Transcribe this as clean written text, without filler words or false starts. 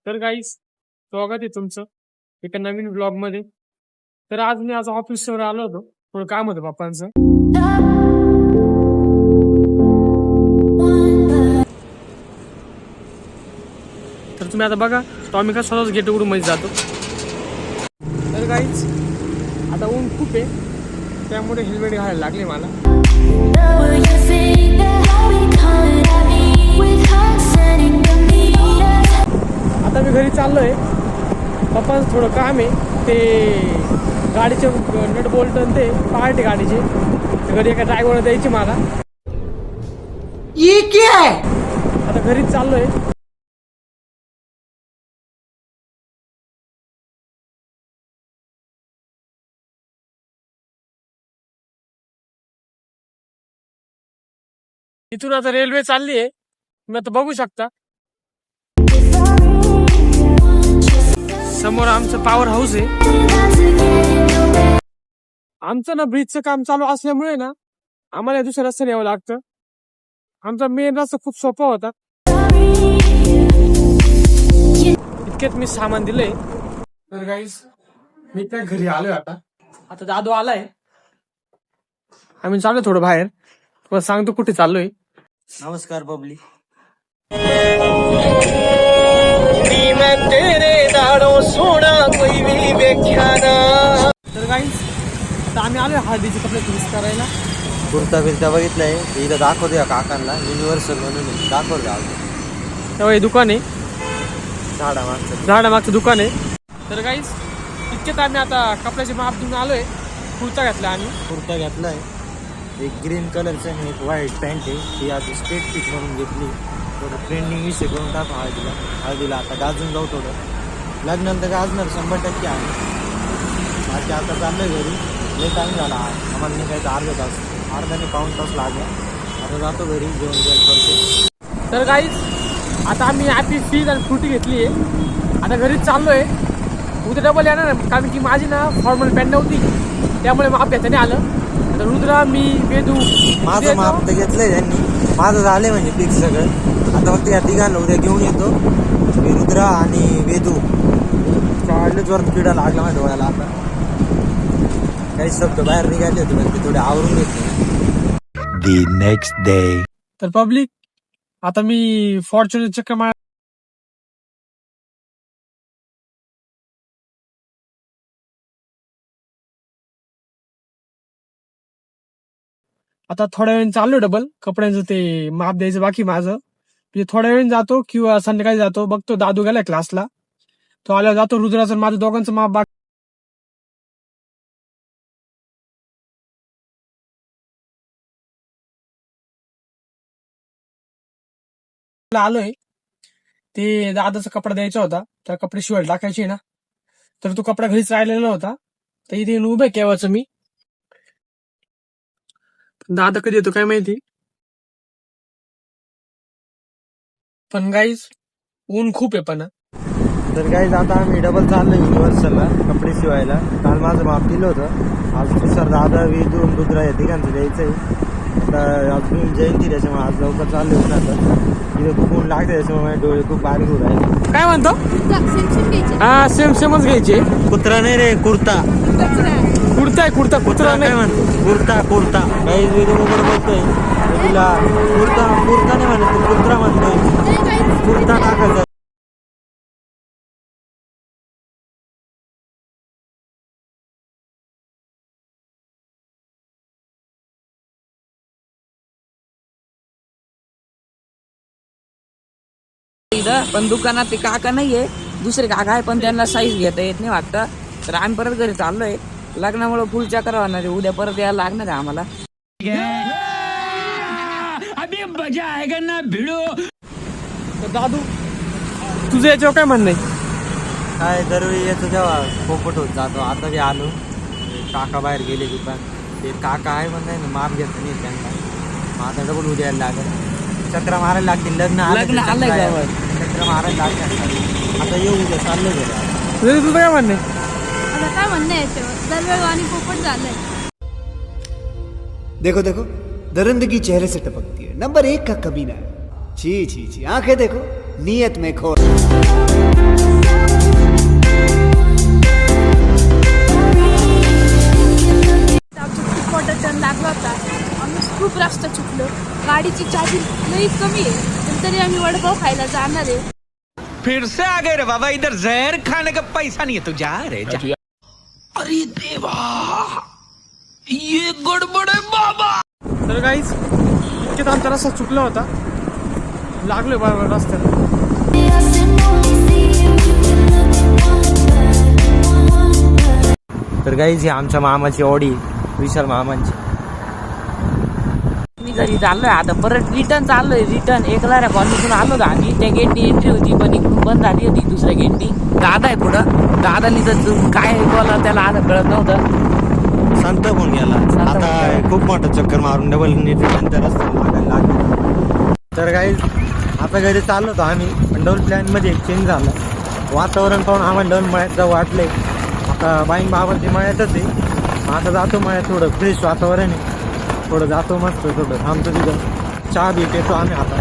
तर गाईस, स्वागत आहे तुमचं एका नवीन ब्लॉग मध्ये. तर आज मी ऑफिसवर आलो होतो, थोडं काम होतं पप्पांचं. तर तुम्ही आता बघा, तो आम्ही का स्वतःच गेट उघडून मध्ये जातो. तर गाईच, आता ऊन खूप आहे, त्यामुळे हेल्मेट घालायला लागले मला. आता मी घरी चाललोय. पप्पांचं थोडं काम आहे, ते गाडीचे नट बोल्ट ते पार्टी गाडीचे घरी एका ड्रायव्हरला द्यायची मला. ये क्या है? आता घरीच चाललोय. इथून आता रेल्वे चालली आहे, तुम्ही आता बघू शकता. समोर आमचं पॉवर हाऊस आहे. आमचं ना ब्रिजचं काम चालू असल्यामुळे ना आम्हाला दुसऱ्या रस्त्याने यावं लागतं. आमचा मेन रस्ता खूप सोपा होता. इतक्यात मी सामान दिलंय. तर गाईस, मी त्या घरी आलोय. आता दादू आलाय. आम्ही चाललोय थोडं बाहेर. तुम्हाला सांगतो कुठे चाललोय. नमस्कार पब्लिक. तर गाईस, आता आम्ही आलोय हळदीचे कपडे दुरुस्त करायला. कुर्ता बिर्ता बघितलाय, इथं दाखवतो या काकांना. युनिव्हर्सल म्हणून दाखवतो. तेव्हा हे दुकान आहे, झाडामागचं दुकान आहे. तर गाईस, इतकेच आम्ही आता कपड्याचे माप घेऊन आलोय. कुर्ता घातला आम्ही. कुर्ता घेतलाय, एक ग्रीन कलरचं आणि एक व्हाईट पॅन्ट आहे. ती आता स्ट्रेट फिट म्हणून घेतली. थोडं ट्रेंडिंग विषय करून टाकू हळदीला आता गाजून जाऊ. थोडं लग्नानंतर गाजणार 100% आहे. बाकी आता चाललंय घरी. लय टाईम झाला आम्हाला निघायचं, अर्धा पाऊण तास लागला. आता जातो घरी, जेवण करतो. तर गाईस, आता आम्ही ॲपी फीज आणि फ्रुटी घेतली आहे. आता घरीच चाललोय. उद्या डबल येणार आहे, कारण की माझी ना फॉर्मल पॅन्ट नव्हती, त्यामुळे माप घेता नाही आलं. आता रुद्रा, मी, वेदू, माझं माप तर घेतलंय त्यांनी. माझं झालंय म्हणजे फिक्स सगळं. आता फक्त या तिघांना उद्या घेऊन येतो. मी, रुद्रा आणि वेदू. काढलं जोरात किडा लागला माझ्या डोळ्याला. आता काही शब्द बाहेर निघाले होते, पण ते थोडे आवरून घेतले. The next day. तर पब्लिक, आता मी फॉर्च्युनर चक्कर मार. आता थोड्या वेळ चाललो डबल कपड्यांचं ते माप द्यायचं बाकी माझं. म्हणजे थोड्या वेळ जातो किंवा संध्याकाळी जातो. बघतो दादू गेलाय क्लासला, तो आल्यावर जातो. रुद्राचं माझं दोघांचं माप बाकी आलोय. ते दादाचा कपडा द्यायचा होता, त्या कपडे शिवायला टाकायचे ना. तर तो कपडा घरीच राहिलेला होता, तर इथे येऊन उभे केव्हाच मी. दादा कधी येतो काय माहिती. पण गाईज, ऊन खूप आहे. पण तर काही आता आम्ही डबल चाललो युनिव्हर्सलला कपडे शिवायला. काल माझं माप दिलं होतं. आज सर दादा, वेदू, रुद्रा या तिघांचं द्यायचं आहे. आता अजून जयंती, त्याच्यामुळे आज लवकर चाललो होतं. आता इथं खूप ऊन लागतं, त्याच्यामुळे माझे डोळे खूप बारीक होत राहिले. काय म्हणतो, हा सेमच घ्यायचे. कुत्रा नाही रे, कुर्ता. कुर्ता कुत्रा नाही म्हणतो, कुर्ता. काही वेदू वगैरे बोलतोय तुला. कुर्ता नाही म्हणत, तू कुत्रा म्हणतोय. कुर्ता टाकायचा. इथं पण दुकानात ते काका नाहीये, दुसरे काका आहे, पण त्यांना साईज घेता येत नाही वाटतं. तर आम्ही परत घरी चाललोय. लग्नामुळे फुल चक्र होणार आहे. उद्या परत यायला लागणार आहे आम्हाला. तर दादू, तुझं याच्यावर काय म्हणणं आहे? काय दरवेळी येतो तेव्हा पोपट होत जातो. आता बी आलो, काका बाहेर गेले दुकान. ते काका आहे म्हणताय ना, माप घेत नाही त्यांना. मग आता डबल उद्या यायला लागेल. चक्र मारायला लागतील. लग्न आलंय गावात. चक्र मारायला लागतील. आता येऊ उद्या चाललो गेला. तुझं काय म्हणणं आहे? आता काय म्हणणं आहे याच्यावर? दरवेळ आणि पोपट झालंय. देखो देखो, दरिंदगी चेहरे से टपकती है. नंबर 1 का कमीना है. जी जी जी, आंखें देखो, नीयत में खो आमच्या खूप मोठा टर्न लागला होता. आम्ही खूप रस्ता चुकलो. गाडीची चाबी लई कमी आहे पण तरी आम्ही वडापाव खायला जाणार आहे. फिर से आ गए रे बाबा, इधर जहर खाने का पैसा नहीं है, तू जा रे जा। अरे देवा, ये गड़बड़ है बाबा। तर गाईज इतक्यात आमचा रस्ता चुकला होता. लागलोय बरोबर रस्त्याला. तर गाईज ही आमच्या मामाची ऑडी, विशाल मामांची. मी घरी चाललोय आता, परत रिटर्न चाललोय. रिटर्न एकलाऱ्या कॉलनीतून आलो होतो आम्ही. त्या गेटनी एंट्री होती पण इकडून बंद झाली होती दुसऱ्या गेटनी. दादा आहे पुढं, दादानी तर काय बोला त्याला आता कळत नव्हतं. शांत होऊन गेला. आता खूप मोठा चक्कर मारून डबल नंतर रस्त्याला लागायला लागला. तर गाईज आता घरी चाललो होतो आम्ही, पण डबल प्लॅनमध्ये एक चेंज झाला. वातावरण पाहून आम्हाला डबल मळ्यात जाऊ वाटले. आता बाईन बाबा ते मळ्यातच आहे. आता जातो मळ्यात, थोडं फ्रेश वातावरण आहे, थोडं जातो मस्त, थोडं थांबतो तिथं, चहा बी पितो आम्ही आता.